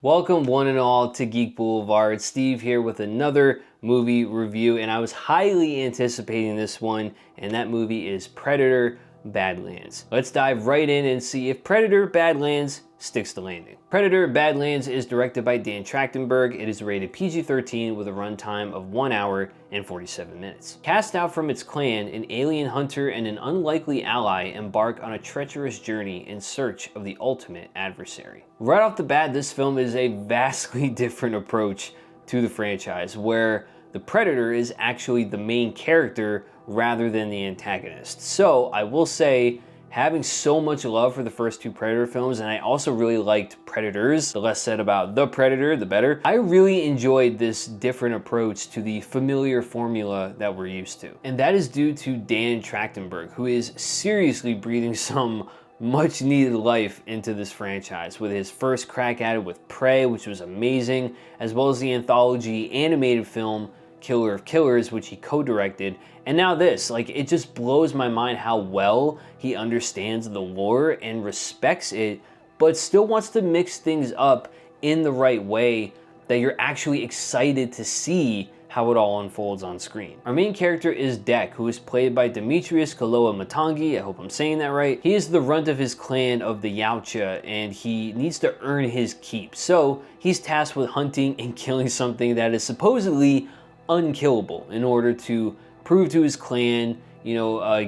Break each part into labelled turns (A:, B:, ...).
A: Welcome one and all to Geek Boulevard. Steve here with another movie review, and I was highly anticipating this one, and that movie is Predator: Badlands. Let's dive right in and see if Predator: Badlands sticks the landing. Predator: Badlands is directed by Dan Trachtenberg. It is rated PG-13 with a runtime of 1 hour and 47 minutes. Cast out from its clan, an alien hunter and an unlikely ally embark on a treacherous journey in search of the ultimate adversary. Right off the bat, this film is a vastly different approach to the franchise, where the Predator is actually the main character rather than the antagonist. So I will say, having so much love for the first two Predator films, and I also really liked Predators, the less said about the Predator, the better. I really enjoyed this different approach to the familiar formula that we're used to. And that is due to Dan Trachtenberg, who is seriously breathing some much needed life into this franchise with his first crack at it with Prey, which was amazing, as well as the anthology animated film Killer of Killers, which he co-directed, and now this. It just blows my mind how well he understands the lore and respects it, but still wants to mix things up in the right way that you're actually excited to see how it all unfolds on screen. Our main character is Dek, who is played by Demetrius Kaloa Matangi. I hope I'm saying that right. He is the runt of his clan of the Yautja, and he needs to earn his keep. So he's tasked with hunting and killing something that is supposedly unkillable in order to prove to his clan,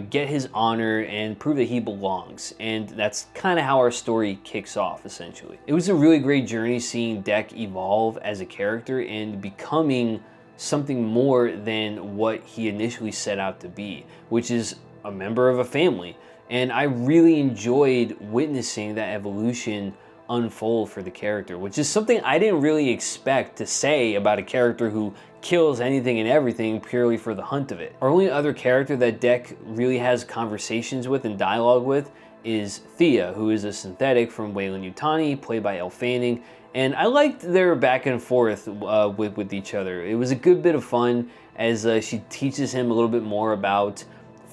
A: get his honor and prove that he belongs. And that's kind of how our story kicks off, essentially. It was a really great journey seeing Dek evolve as a character and becoming something more than what he initially set out to be, which is a member of a family. And I really enjoyed witnessing that evolution unfold for the character, which is something I didn't really expect to say about a character who kills anything and everything purely for the hunt of it. Our only other character that Dek really has conversations with and dialogue with is Thea, who is a synthetic from Weyland-Yutani, played by Elle Fanning, and I liked their back and forth with each other. It was a good bit of fun as she teaches him a little bit more about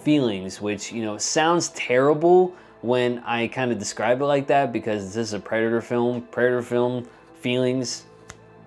A: feelings, which sounds terrible when I kind of describe it like that, because this is a Predator film, feelings,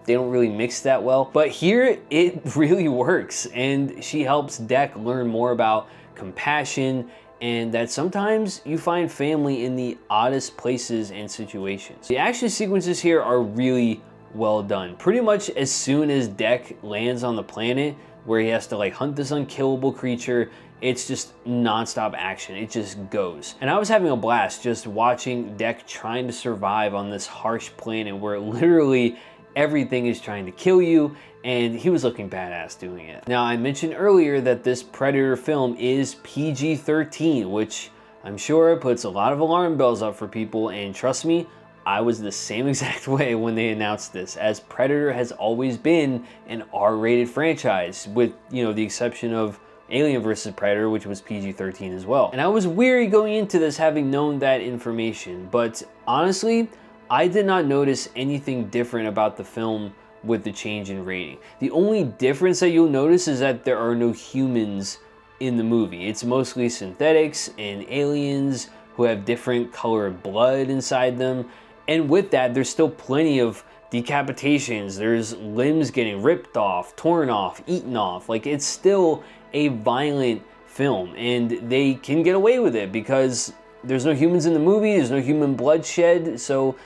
A: they don't really mix that well. But here it really works, and she helps Dek learn more about compassion and that sometimes you find family in the oddest places and situations. The action sequences here are really well done. Pretty much as soon as Dek lands on the planet where he has to hunt this unkillable creature, it's just non-stop action. It just goes. And I was having a blast just watching Dek trying to survive on this harsh planet where literally everything is trying to kill you, and he was looking badass doing it. Now, I mentioned earlier that this Predator film is PG-13, which I'm sure puts a lot of alarm bells up for people, and trust me, I was the same exact way when they announced this, as Predator has always been an R-rated franchise, with, the exception of Alien vs. Predator, which was PG-13 as well. And I was weary going into this having known that information, but honestly, I did not notice anything different about the film with the change in rating. The only difference that you'll notice is that there are no humans in the movie. It's mostly synthetics and aliens who have different colored blood inside them. And with that, there's still plenty of decapitations. There's limbs getting ripped off, torn off, eaten off. It's still a violent film, and they can get away with it because there's no humans in the movie, there's no human bloodshed, so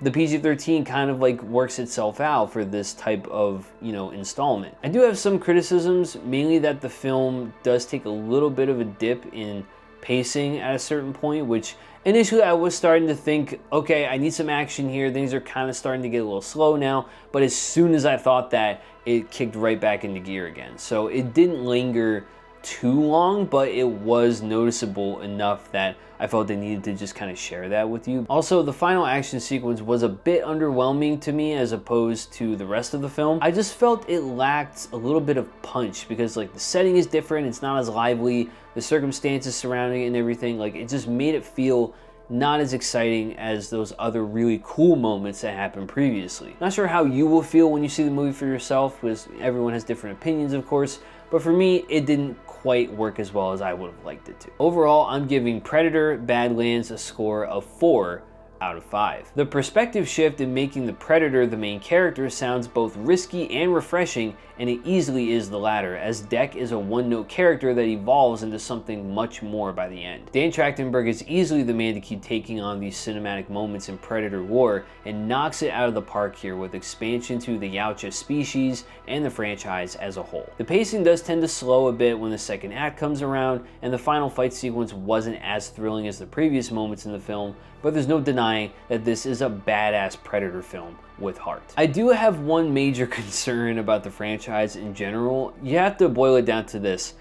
A: the PG-13 kind of works itself out for this type of, installment. I do have some criticisms, mainly that the film does take a little bit of a dip in pacing at a certain point, which initially I was starting to think, okay, I need some action here, things are kind of starting to get a little slow now, but as soon as I thought that, it kicked right back into gear again. So it didn't linger too long, but it was noticeable enough that I felt I needed to just kind of share that with you. Also, the final action sequence was a bit underwhelming to me as opposed to the rest of the film. I just felt it lacked a little bit of punch because the setting is different, it's not as lively, the circumstances surrounding it and everything, it just made it feel not as exciting as those other really cool moments that happened previously. Not sure how you will feel when you see the movie for yourself, because everyone has different opinions, of course, but for me, it didn't quite work as well as I would have liked it to. Overall, I'm giving Predator: Badlands a score of 4 out of 5. The perspective shift in making the Predator the main character sounds both risky and refreshing, and it easily is the latter, as Deck is a one-note character that evolves into something much more by the end. Dan Trachtenberg is easily the man to keep taking on these cinematic moments in Predator lore and knocks it out of the park here with expansion to the Yautja species and the franchise as a whole. The pacing does tend to slow a bit when the second act comes around, and the final fight sequence wasn't as thrilling as the previous moments in the film, but there's no denying that this is a badass Predator film with heart. I do have one major concern about the franchise in general. You have to boil it down to this.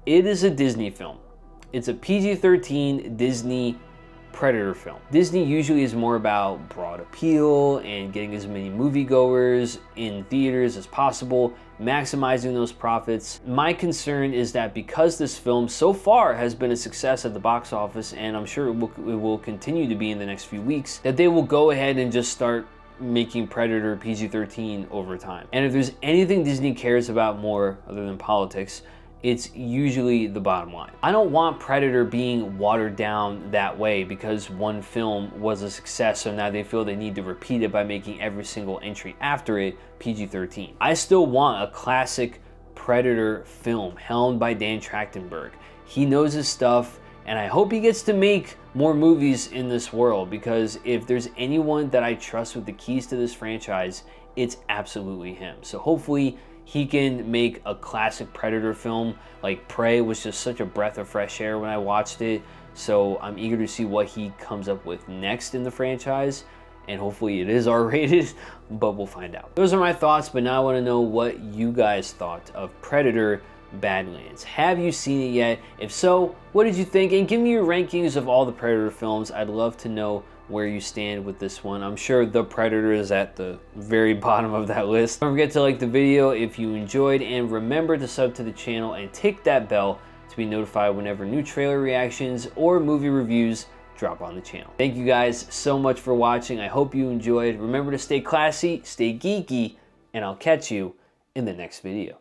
A: It is a Disney film. It's a PG-13 Disney Predator film. Disney usually is more about broad appeal and getting as many moviegoers in theaters as possible, maximizing those profits. My concern is that because this film so far has been a success at the box office, and I'm sure it will continue to be in the next few weeks, that they will go ahead and just start making Predator PG-13 over time. And if there's anything Disney cares about more other than politics, it's usually the bottom line. I don't want Predator being watered down that way because one film was a success, so now they feel they need to repeat it by making every single entry after it PG-13. I still want a classic Predator film helmed by Dan Trachtenberg. He knows his stuff, and I hope he gets to make more movies in this world, because if there's anyone that I trust with the keys to this franchise, it's absolutely him. So hopefully he can make a classic Predator film. Like Prey was just such a breath of fresh air when I watched it, so I'm eager to see what he comes up with next in the franchise, and hopefully it is R-rated, but we'll find out. Those are my thoughts, but now I want to know what you guys thought of Predator Badlands. Have you seen it yet? If so, what did you think? And give me your rankings of all the Predator films. I'd love to know where you stand with this one. I'm sure The Predator is at the very bottom of that list. Don't forget to like the video if you enjoyed, and remember to sub to the channel and tick that bell to be notified whenever new trailer reactions or movie reviews drop on the channel. Thank you guys so much for watching. I hope you enjoyed. Remember to stay classy, stay geeky, and I'll catch you in the next video.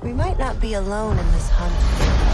B: We might not be alone in this hunt.